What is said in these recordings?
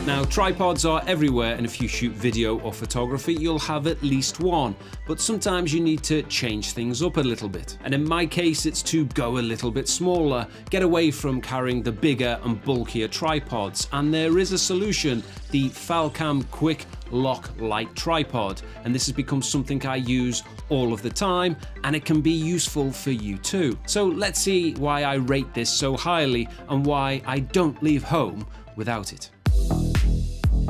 Now, tripods are everywhere, and if you shoot video or photography, you'll have at least one, but sometimes you need to change things up a little bit. And in my case, it's to go a little bit smaller, get away from carrying the bigger and bulkier tripods, and there is a solution, the Falcam Quick Lock Lite tripod, and this has become something I use all of the time, and it can be useful for you too. So let's see why I rate this so highly and why I don't leave home without it.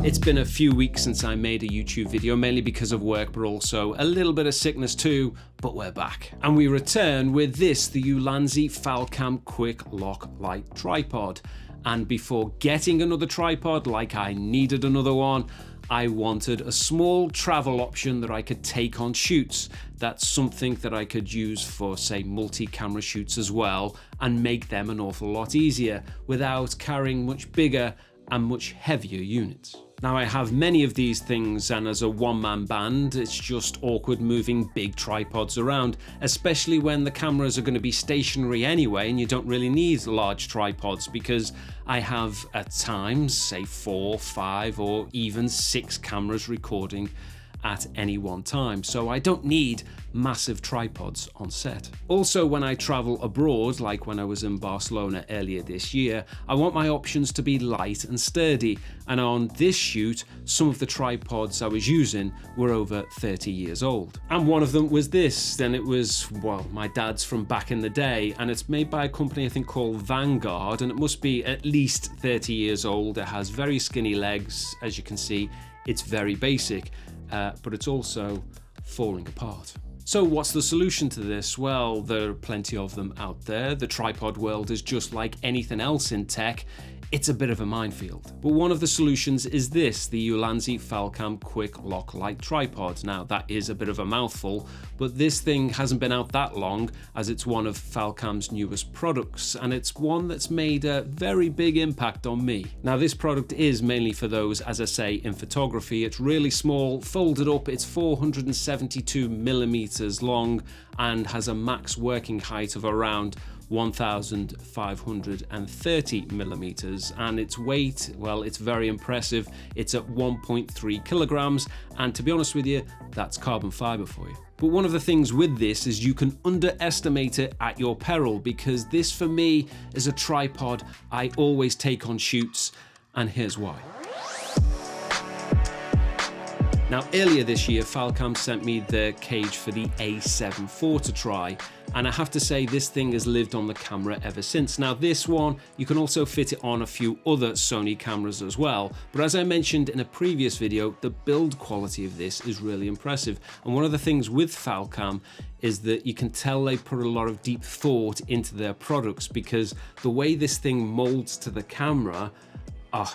It's been a few weeks since I made a YouTube video, mainly because of work, but also a little bit of sickness too, but we're back. And we return with this, the Ulanzi Falcam Quick Lock Lite tripod. And before getting another tripod, like I needed another one, I wanted a small travel option that I could take on shoots. That's something that I could use for, say, multi-camera shoots as well, and make them an awful lot easier without carrying much bigger and much heavier units. Now, I have many of these things, and as a one-man band, it's just awkward moving big tripods around, especially when the cameras are going to be stationary anyway, and you don't really need large tripods, because I have at times, say 4, 5, or even 6 cameras recording at any one time, so I don't need massive tripods on set. Also, when I travel abroad, like when I was in Barcelona earlier this year, I want my options to be light and sturdy, and on this shoot, some of the tripods I was using were over 30 years old. And one of them was this, and it was, well, my dad's from back in the day, and it's made by a company I think called Vanguard, and it must be at least 30 years old. It has very skinny legs, as you can see. It's very basic. But it's also falling apart. So what's the solution to this? Well, there are plenty of them out there. The tripod world is just like anything else in tech. It's a bit of a minefield. But one of the solutions is this, the Ulanzi Falcam Quick Lock Lite tripod. Now, that is a bit of a mouthful, but this thing hasn't been out that long, as it's one of Falcam's newest products, and it's one that's made a very big impact on me. Now, this product is mainly for those, as I say, in photography. It's really small, folded up, it's 472 millimeters long, and has a max working height of around 1,530 millimeters, and its weight, well, it's very impressive. It's at 1.3 kilograms, and to be honest with you, that's carbon fiber for you. But one of the things with this is you can underestimate it at your peril, because this for me is a tripod I always take on shoots, and here's why. Now, earlier this year, Falcam sent me the cage for the A7 IV to try, and I have to say this thing has lived on the camera ever since. Now, this one, you can also fit it on a few other Sony cameras as well, but as I mentioned in a previous video, the build quality of this is really impressive. And one of the things with Falcam is that you can tell they put a lot of deep thought into their products, because the way this thing molds to the camera,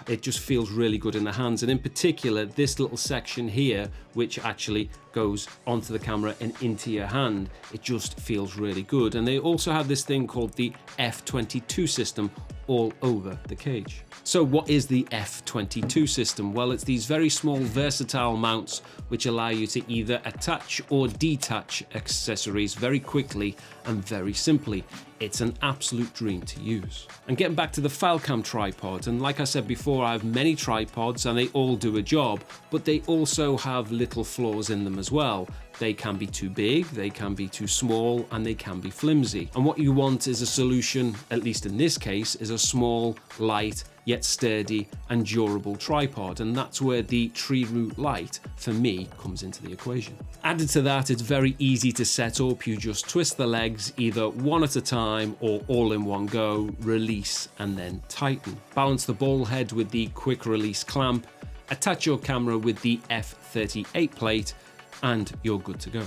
it just feels really good in the hands. And in particular, this little section here, which actually goes onto the camera and into your hand, it just feels really good. And they also have this thing called the F22 system all over the cage. So what is the F22 system? Well, it's these very small versatile mounts which allow you to either attach or detach accessories very quickly and very simply. It's an absolute dream to use. And getting back to the Falcam tripod, and like I said before, I have many tripods and they all do a job, but they also have little flaws in them as well. They can be too big, they can be too small, and they can be flimsy. And what you want is a solution, at least in this case, is a small, light, yet sturdy and durable tripod, and that's where the TreeRoot Lite, for me, comes into the equation. Added to that, it's very easy to set up. You just twist the legs either one at a time or all in one go, release and then tighten. Balance the ball head with the quick release clamp, attach your camera with the F38 plate, and you're good to go.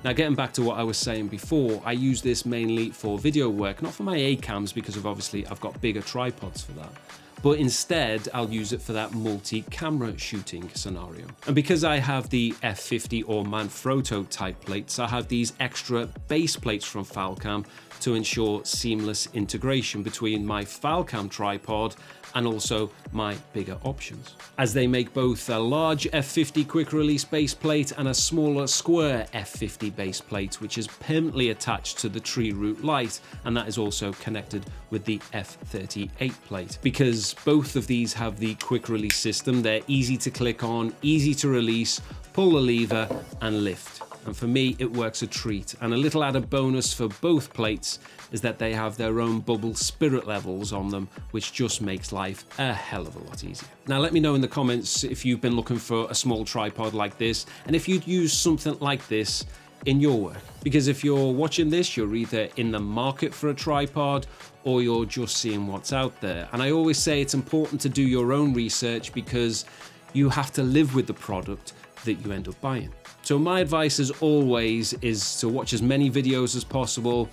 Now, getting back to what I was saying before, I use this mainly for video work, not for my A-cams, because of obviously I've got bigger tripods for that. But instead, I'll use it for that multi-camera shooting scenario. And because I have the F50 or Manfrotto type plates, I have these extra base plates from Falcam to ensure seamless integration between my Falcam tripod and also my bigger options, as they make both a large f50 quick release base plate and a smaller square f50 base plate, which is permanently attached to the TreeRoot Lite, and that is also connected with the f38 plate. Because both of these have the quick release system, they're easy to click on, easy to release, pull the lever and lift. And for me, it works a treat. And a little added bonus for both plates is that they have their own bubble spirit levels on them, which just makes life a hell of a lot easier. Now, let me know in the comments if you've been looking for a small tripod like this, and if you'd use something like this in your work. Because if you're watching this, you're either in the market for a tripod or you're just seeing what's out there. And I always say it's important to do your own research, because you have to live with the product that you end up buying. So my advice as always is to watch as many videos as possible,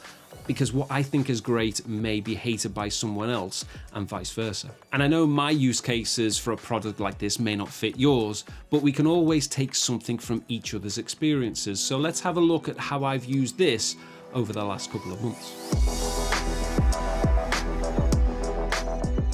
because what I think is great may be hated by someone else and vice versa. And I know my use cases for a product like this may not fit yours, but we can always take something from each other's experiences. So let's have a look at how I've used this over the last couple of months.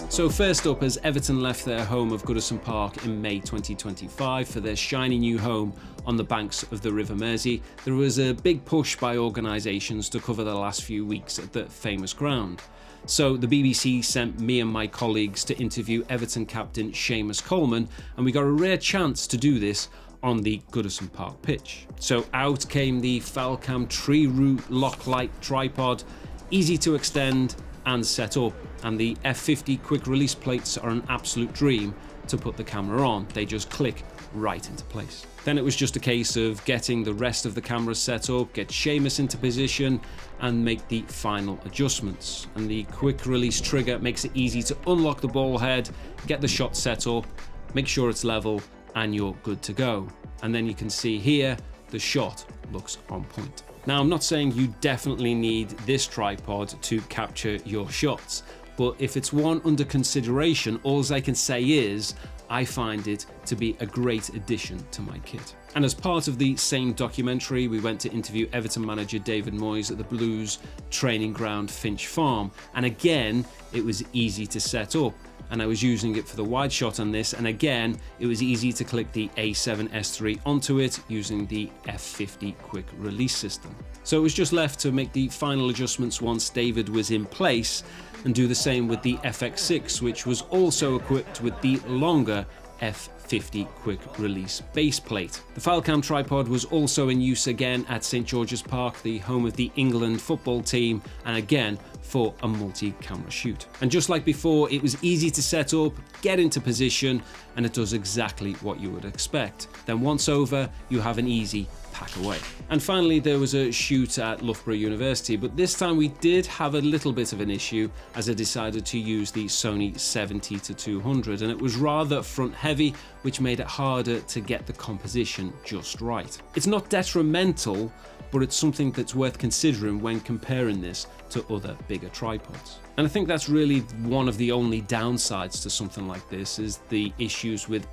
So first up, as Everton left their home of Goodison Park in May 2025 for their shiny new home on the banks of the River Mersey, there was a big push by organisations to cover the last few weeks at the famous ground. So the BBC sent me and my colleagues to interview Everton captain Seamus Coleman, and we got a rare chance to do this on the Goodison Park pitch. So out came the Falcam TreeRoot Lite tripod, easy to extend and set up, and the f50 quick release plates are an absolute dream to put the camera on. They just click right into place. Then it was just a case of getting the rest of the cameras set up, get Seamus into position and make the final adjustments. And the quick release trigger makes it easy to unlock the ball head, get the shot set up, make sure it's level, and you're good to go. And then you can see here, the shot looks on point. Now, I'm not saying you definitely need this tripod to capture your shots, but if it's one under consideration, all I can say is I find it to be a great addition to my kit. And as part of the same documentary, we went to interview Everton manager David Moyes at the Blues training ground Finch Farm, and again it was easy to set up. And I was using it for the wide shot on this, and again it was easy to click the A7S3 onto it using the F50 quick release system. So it was just left to make the final adjustments once David was in place, and do the same with the FX6, which was also equipped with the longer F50 quick release base plate. The Falcam tripod was also in use again at St George's Park, the home of the England football team, and again for a multi-camera shoot. And just like before, it was easy to set up, get into position, and it does exactly what you would expect. Then once over, you have an easy pack away. And finally, there was a shoot at Loughborough University, but this time we did have a little bit of an issue, as I decided to use the Sony 70-200, and it was rather front heavy, which made it harder to get the composition just right. It's not detrimental, but it's something that's worth considering when comparing this to other bigger tripods. And I think that's really one of the only downsides to something like this, is the issues with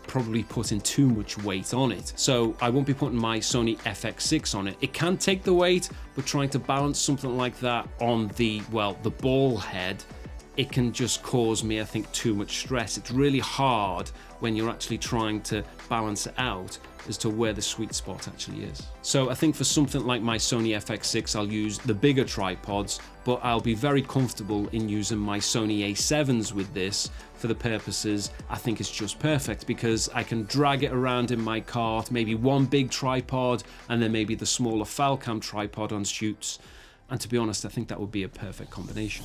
probably putting too much weight on it. So I won't be putting my Sony FX6 on it. It can take the weight, but trying to balance something like that on the ball head, it can just cause me, I think, too much stress. It's really hard when you're actually trying to balance it out as to where the sweet spot actually is. So I think for something like my Sony FX6, I'll use the bigger tripods, but I'll be very comfortable in using my Sony A7s with this for the purposes. I think it's just perfect, because I can drag it around in my cart, maybe one big tripod and then maybe the smaller Falcam tripod on shoots. And to be honest, I think that would be a perfect combination.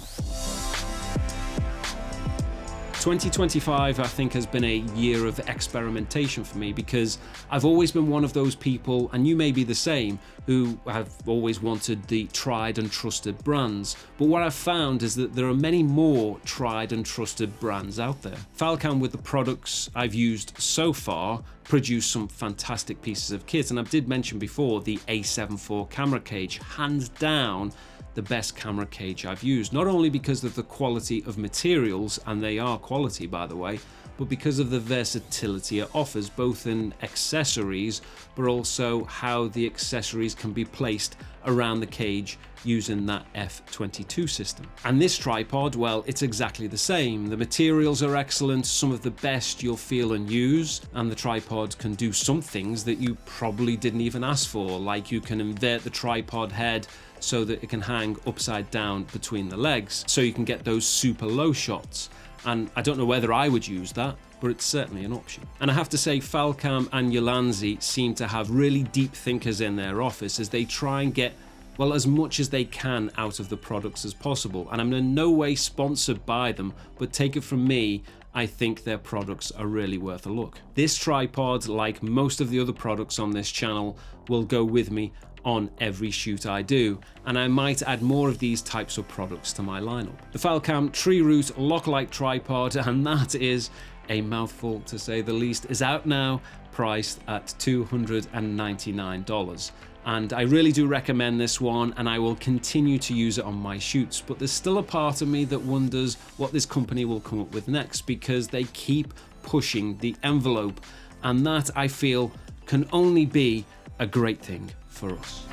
2025, I think, has been a year of experimentation for me, because I've always been one of those people, and you may be the same, who have always wanted the tried and trusted brands. But what I've found is that there are many more tried and trusted brands out there. Falcam, with the products I've used so far, produce some fantastic pieces of kit. And I did mention before the A7 IV camera cage, hands down, the best camera cage I've used, not only because of the quality of materials, and they are quality by the way, but because of the versatility it offers, both in accessories, but also how the accessories can be placed around the cage using that F22 system. And this tripod, well, it's exactly the same. The materials are excellent, some of the best you'll feel and use, and the tripod can do some things that you probably didn't even ask for, like you can invert the tripod head so that it can hang upside down between the legs, so you can get those super low shots. And I don't know whether I would use that, but it's certainly an option. And I have to say, Falcam and Ulanzi seem to have really deep thinkers in their office as they try and get, well, as much as they can out of the products as possible. And I'm in no way sponsored by them, but take it from me, I think their products are really worth a look. This tripod, like most of the other products on this channel, will go with me on every shoot I do, and I might add more of these types of products to my lineup. The Falcam TreeRoot Lock-Lite tripod, and that is a mouthful to say the least, is out now, priced at $299. And I really do recommend this one, and I will continue to use it on my shoots, but there's still a part of me that wonders what this company will come up with next, because they keep pushing the envelope, and that I feel can only be a great thing for us.